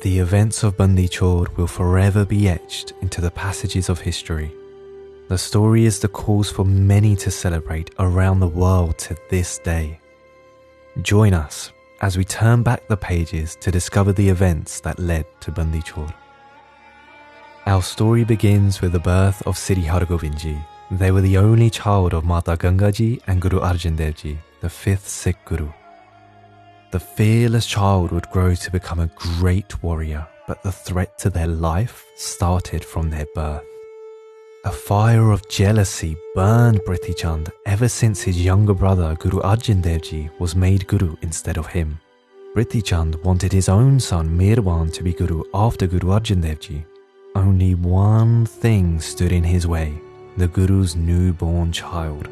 The events of Bandi Chor will forever be etched into the passages of history. The story is the cause for many to celebrate around the world to this day. Join us as we turn back the pages to discover the events that led to Bandi Chor. Our story begins with the birth of Sri Hargovindji. They were the only child of Mata Gangaji and Guru Arjan Dev Ji, the fifth Sikh Guru. The fearless child would grow to become a great warrior, but the threat to their life started from their birth. A fire of jealousy burned Prithi Chand ever since his younger brother Guru Arjan Dev Ji was made Guru instead of him. Prithi Chand wanted his own son Mirwan to be Guru after Guru Arjan Dev Ji. Only one thing stood in his way, the Guru's newborn child.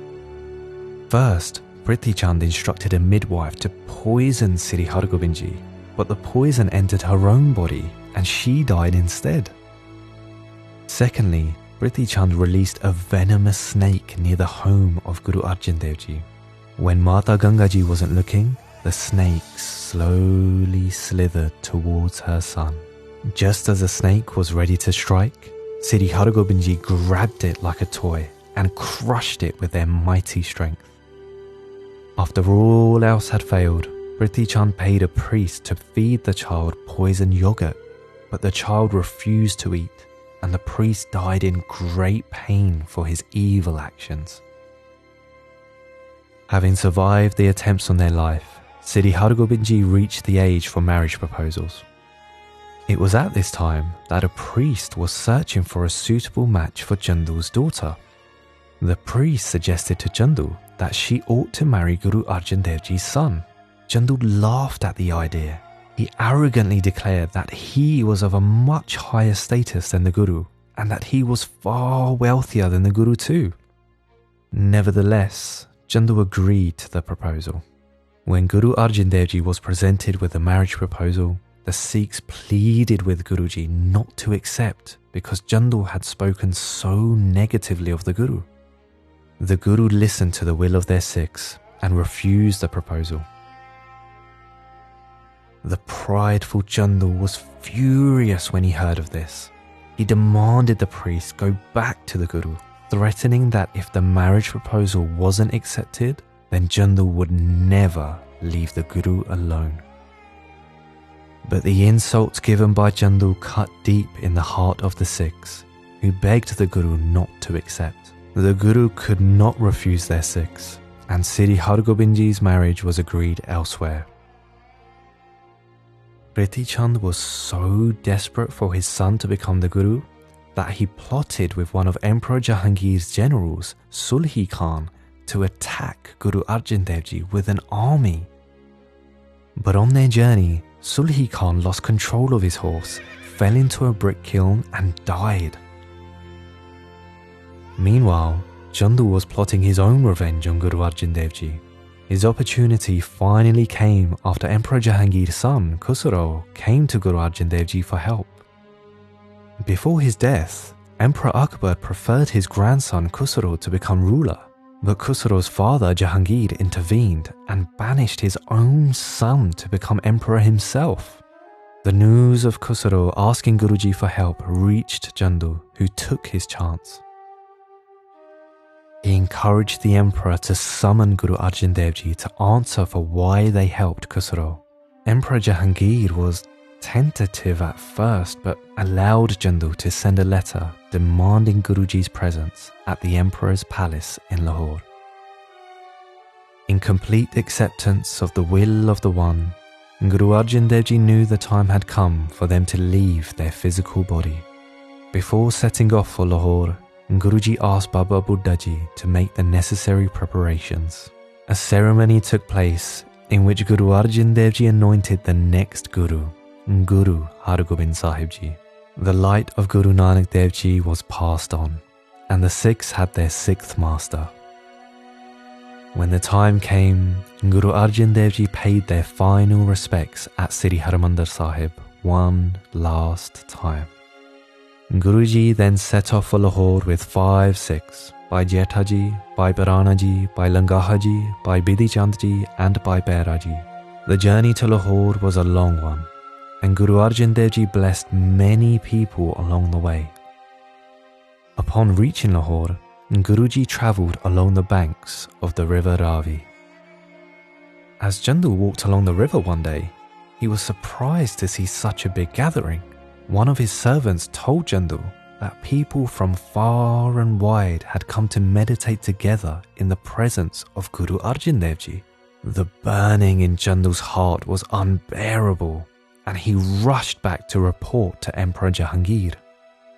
First, Prithi Chand instructed a midwife to poison Sri Hargovindji, but the poison entered her own body and she died instead. Secondly, Prithi Chand released a venomous snake near the home of Guru Arjan Dev Ji. When Mata Gangaji wasn't looking, the snake slowly slithered towards her son. Just as the snake was ready to strike, Sri Hargovindji grabbed it like a toy and crushed it with their mighty strength. After all else had failed, Prithi Chand paid a priest to feed the child poisoned yogurt, but the child refused to eat, and the priest died in great pain for his evil actions. Having survived the attempts on their life, Sri Hargovindji reached the age for marriage proposals. It was at this time that a priest was searching for a suitable match for Chandu's daughter. The priest suggested to Chandu that she ought to marry Guru Arjan Dev Ji's son. Chandu laughed at the idea. He arrogantly declared that he was of a much higher status than the Guru and that he was far wealthier than the Guru too. Nevertheless, Chandu agreed to the proposal. When Guru Arjan Dev Ji was presented with the marriage proposal, the Sikhs pleaded with Guruji not to accept because Chandu had spoken so negatively of the Guru. The Guru listened to the will of their Sikhs and refused the proposal. The prideful Chandu was furious when he heard of this. He demanded the priest go back to the Guru, threatening that if the marriage proposal wasn't accepted, then Chandu would never leave the Guru alone. But the insults given by Chandu cut deep in the heart of the Sikhs, who begged the Guru not to accept. The Guru could not refuse their Sikhs, and Sri Hargovindji's marriage was agreed elsewhere. Prithi Chand was so desperate for his son to become the Guru that he plotted with one of Emperor Jahangir's generals, Sulhi Khan, to attack Guru Arjan Dev Ji with an army. But on their journey, Sulhi Khan lost control of his horse, fell into a brick kiln and died. Meanwhile, Chandu was plotting his own revenge on Guru Arjan Dev Ji. His opportunity finally came after Emperor Jahangir's son, Khusro, came to Guru Arjan Dev Ji for help. Before his death, Emperor Akbar preferred his grandson Khusro to become ruler, but Khusro's father Jahangir intervened and banished his own son to become emperor himself. The news of Khusro asking Guruji for help reached Chandu, who took his chance. He encouraged the emperor to summon Guru Arjan Dev Ji to answer for why they helped Khusro. Emperor Jahangir was tentative at first, but allowed Chandu to send a letter demanding Guruji's presence at the emperor's palace in Lahore. In complete acceptance of the will of the One, Guru Arjan Dev Ji knew the time had come for them to leave their physical body. Before setting off for Lahore, Guruji asked Baba Buddha Ji to make the necessary preparations. A ceremony took place in which Guru Arjan Dev Ji anointed the next Guru, Guru Hargobind Sahib Ji. The light of Guru Nanak Dev Ji was passed on, and the Sikhs had their sixth master. When the time came, Guru Arjan Dev Ji paid their final respects at Sri Harmandir Sahib one last time. Guruji then set off for Lahore with 5 Sikhs, by Jetha Ji, by Barana Ji, by Langaha Ji, by Bidhi Chand Ji and by Bera Ji. The journey to Lahore was a long one. and Guru Arjan Dev Ji blessed many people along the way. Upon reaching Lahore, Guruji travelled along the banks of the river Ravi. As Chandu walked along the river one day, he was surprised to see such a big gathering. One of his servants told Chandu that people from far and wide had come to meditate together in the presence of Guru Arjan Dev Ji. The burning in Chandu's heart was unbearable, and he rushed back to report to Emperor Jahangir.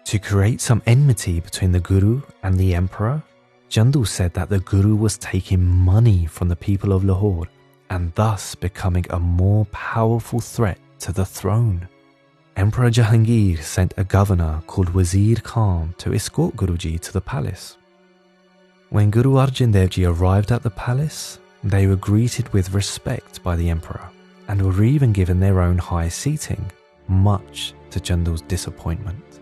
To create some enmity between the Guru and the Emperor, Chandu said that the Guru was taking money from the people of Lahore and thus becoming a more powerful threat to the throne. Emperor Jahangir sent a governor called Wazir Khan to escort Guruji to the palace. When Guru Arjan Dev Ji arrived at the palace, they were greeted with respect by the emperor and were even given their own high seating, much to Chandu's disappointment.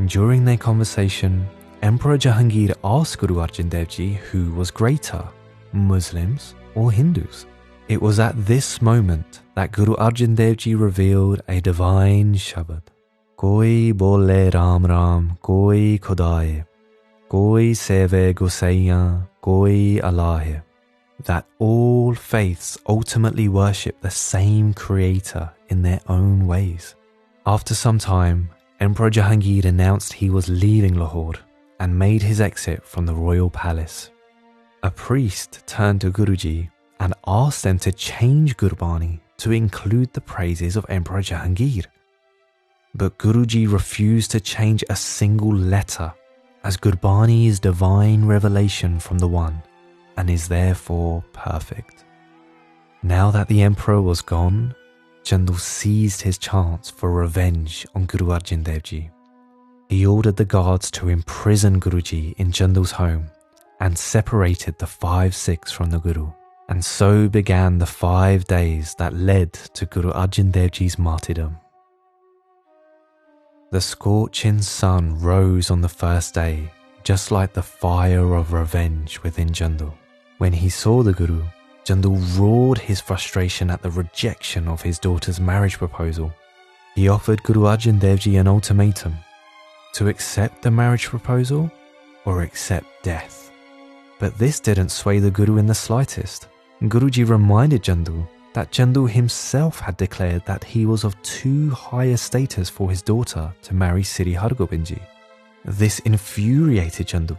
During their conversation, Emperor Jahangir asked Guru Arjan Dev Ji who was greater, Muslims or Hindus. It was at this moment that Guru Arjan Dev Ji revealed a divine shabad. Koi bole Ram Ram, koi Khudaye, koi seve Gosaiya, koi Allah hai. That all faiths ultimately worship the same creator in their own ways. After some time, Emperor Jahangir announced he was leaving Lahore and made his exit from the royal palace. A priest turned to Guruji and asked them to change Gurbani to include the praises of Emperor Jahangir. But Guruji refused to change a single letter, as Gurbani is divine revelation from the One and is therefore perfect. Now that the emperor was gone, Chandu seized his chance for revenge on Guru Arjan Dev Ji. He ordered the guards to imprison Guruji in Chandu's home and separated the 5 Sikhs from the Guru. And so began the 5 days that led to Guru Arjan Dev Ji's martyrdom. The scorching sun rose on the first day, just like the fire of revenge within Chandu. When he saw the Guru, Chandu roared his frustration at the rejection of his daughter's marriage proposal. He offered Guru Arjan Dev Ji an ultimatum: to accept the marriage proposal or accept death. But this didn't sway the Guru in the slightest. Guruji reminded Chandu that Chandu himself had declared that he was of too high a status for his daughter to marry Sri Hargobind Ji. This infuriated Chandu,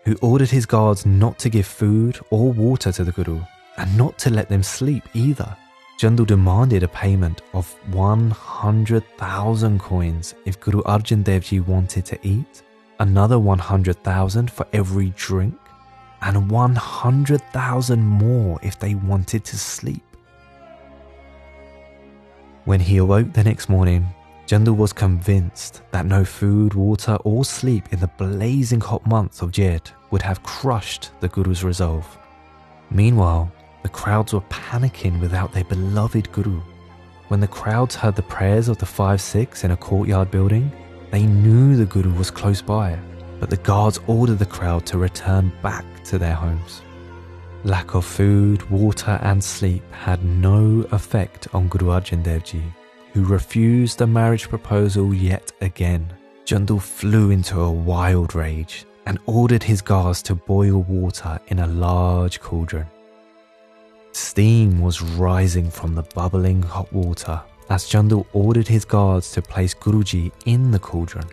who ordered his guards not to give food or water to the Guru and not to let them sleep either. Chandu demanded a payment of 100,000 coins if Guru Arjan Dev Ji wanted to eat, another 100,000 for every drink, and 100,000 more if they wanted to sleep. When he awoke the next morning, Chandu was convinced that no food, water or sleep in the blazing hot months of Jeth would have crushed the Guru's resolve. Meanwhile, the crowds were panicking without their beloved Guru. When the crowds heard the prayers of the 5 Sikhs in a courtyard building, they knew the Guru was close by, but the guards ordered the crowd to return back to their homes. Lack of food, water and sleep had no effect on Guru Arjan Dev Ji, who refused the marriage proposal yet again. Chandu flew into a wild rage and ordered his guards to boil water in a large cauldron. Steam was rising from the bubbling hot water as Chandu ordered his guards to place Guruji in the cauldron.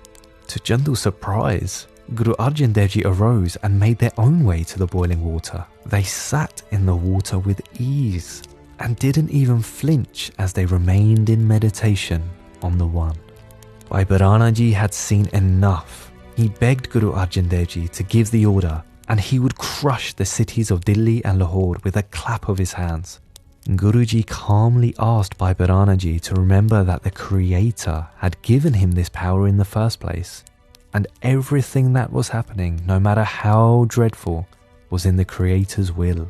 To Chandu's surprise, Guru Arjan Dev Ji arose and made their own way to the boiling water. They sat in the water with ease and didn't even flinch as they remained in meditation on the One. Bhai Barana Ji had seen enough. He begged Guru Arjan Dev Ji to give the order and he would crush the cities of Delhi and Lahore with a clap of his hands. Guruji calmly asked Bhai Barana Ji to remember that the Creator had given him this power in the first place, and everything that was happening, no matter how dreadful, was in the Creator's will.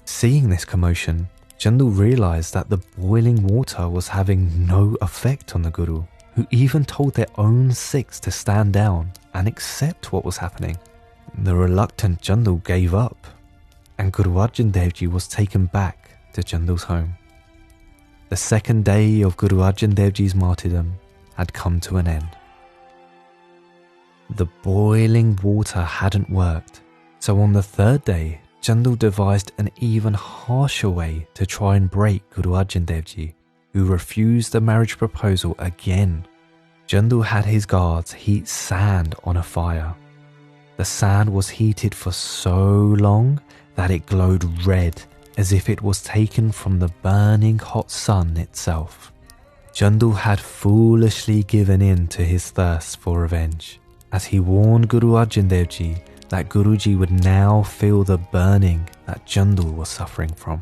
Seeing this commotion, Chandu realized that the boiling water was having no effect on the Guru, who even told their own Sikhs to stand down and accept what was happening. The reluctant Chandu gave up, and Guru Arjan Dev Ji was taken back to Chandu's home. The second day of Guru Arjan Dev Ji's martyrdom had come to an end. The boiling water hadn't worked, so on the third day, Chandu devised an even harsher way to try and break Guru Arjan Dev Ji, who refused the marriage proposal again. Chandu had his guards heat sand on a fire. The sand was heated for so long that it glowed red, as if it was taken from the burning hot sun itself. Chandu had foolishly given in to his thirst for revenge, as he warned Guru Arjan Dev Ji that Guruji would now feel the burning that Chandu was suffering from.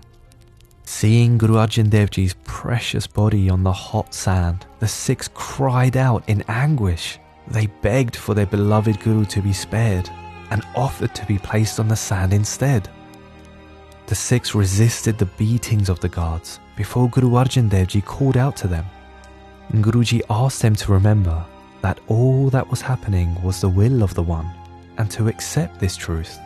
Seeing Guru Arjan Dev Ji's precious body on the hot sand, the Sikhs cried out in anguish. They begged for their beloved Guru to be spared and offered to be placed on the sand instead. The Sikhs resisted the beatings of the guards before Guru Arjan Dev Ji called out to them. Guruji asked them to remember that all that was happening was the will of the One, and to accept this truth.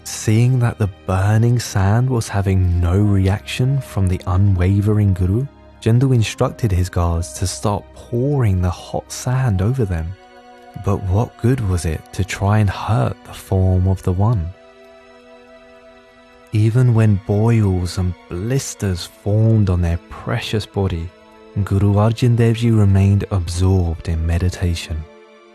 Seeing that the burning sand was having no reaction from the unwavering Guru, Chandu instructed his guards to start pouring the hot sand over them. But what good was it to try and hurt the form of the One? Even when boils and blisters formed on their precious body, Guru Arjan Dev Ji remained absorbed in meditation.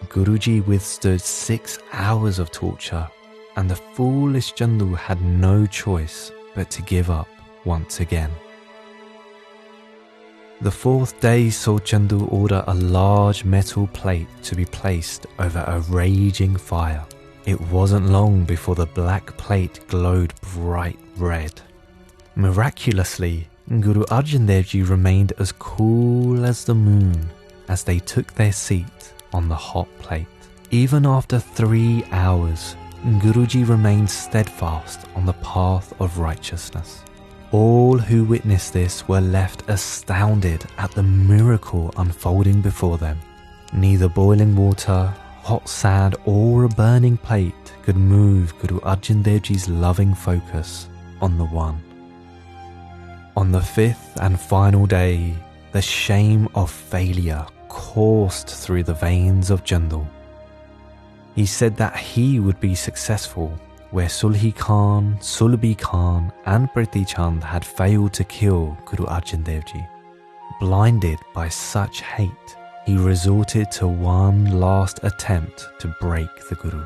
Guruji withstood 6 hours of torture, and the foolish Chandu had no choice but to give up once again. The fourth day saw Chandu order a large metal plate to be placed over a raging fire. It wasn't long before the black plate glowed bright red. Miraculously, Guru Arjan Dev Ji remained as cool as the moon as they took their seat on the hot plate. Even after 3 hours, Guruji remained steadfast on the path of righteousness. All who witnessed this were left astounded at the miracle unfolding before them. Neither boiling water, hot sand, or a burning plate could move Guru Arjan Dev Ji's loving focus on the One. On the fifth and final day, the shame of failure coursed through the veins of Chandu. He said that he would be successful where Sulhi Khan, Sulbi Khan and Priti Chand had failed to kill Guru Arjan Dev Ji. Blinded by such hate, he resorted to one last attempt to break the Guru.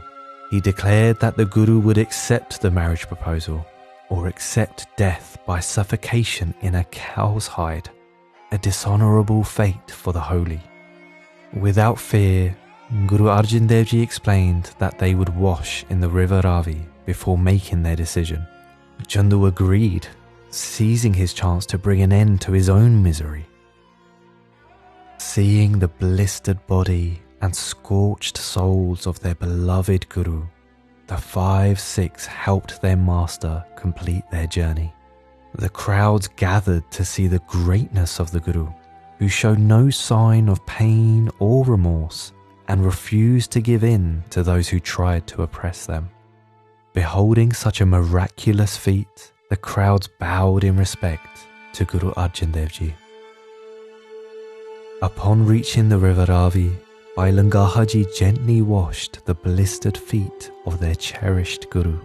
He declared that the Guru would accept the marriage proposal or accept death by suffocation in a cow's hide, a dishonorable fate for the holy. Without fear, Guru Arjan Dev Ji explained that they would wash in the river Ravi before making their decision. Chandu agreed, seizing his chance to bring an end to his own misery. Seeing the blistered body and scorched souls of their beloved Guru, the 5 Sikhs helped their master complete their journey. The crowds gathered to see the greatness of the Guru, who showed no sign of pain or remorse and refused to give in to those who tried to oppress them. Beholding such a miraculous feat, the crowds bowed in respect to Guru Arjan Dev Ji. Upon reaching the river Ravi, Bailangahaji gently washed the blistered feet of their cherished Guru.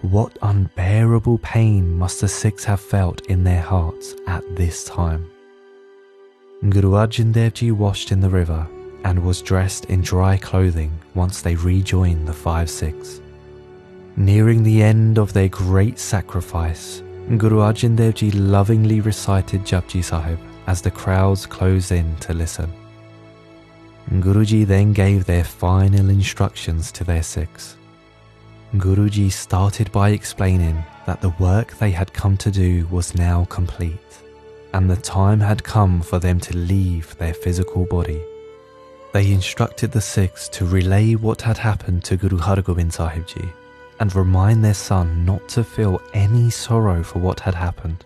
What unbearable pain must the Sikhs have felt in their hearts at this time. Guru Arjan Dev Ji washed in the river and was dressed in dry clothing once they rejoined the 5 Sikhs. Nearing the end of their great sacrifice, Guru Arjan Dev Ji lovingly recited Japji Sahib as the crowds closed in to listen. Guruji then gave their final instructions to their Sikhs. Guruji started by explaining that the work they had come to do was now complete, and the time had come for them to leave their physical body. They instructed the Sikhs to relay what had happened to Guru Har Gobind Sahib Ji and remind their son not to feel any sorrow for what had happened.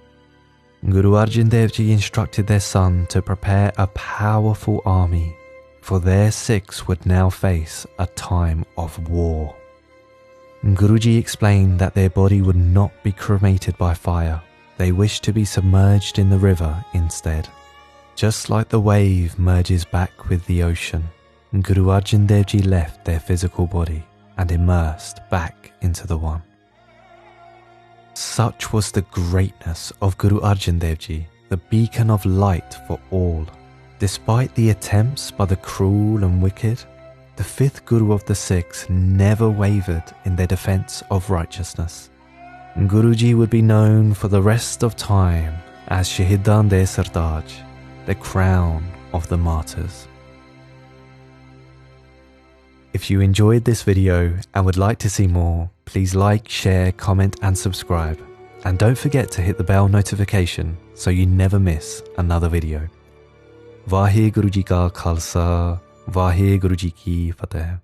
Guru Arjan Dev Ji instructed their son to prepare a powerful army, for their Sikhs would now face a time of war. Guruji explained that their body would not be cremated by fire, they wished to be submerged in the river instead. Just like the wave merges back with the ocean, Guru Arjan Dev Ji left their physical body and immersed back into the One. Such was the greatness of Guru Arjan Dev Ji, the beacon of light for all. Despite the attempts by the cruel and wicked, the fifth Guru of the six never wavered in their defense of righteousness. Guruji would be known for the rest of time as Shahidan de Sardaj, the crown of the martyrs. If you enjoyed this video and would like to see more, please like, share, comment and subscribe. And don't forget to hit the bell notification so you never miss another video. Vaheguru Ji Ka Khalsa, Vaheguru Ji Ki Fateh.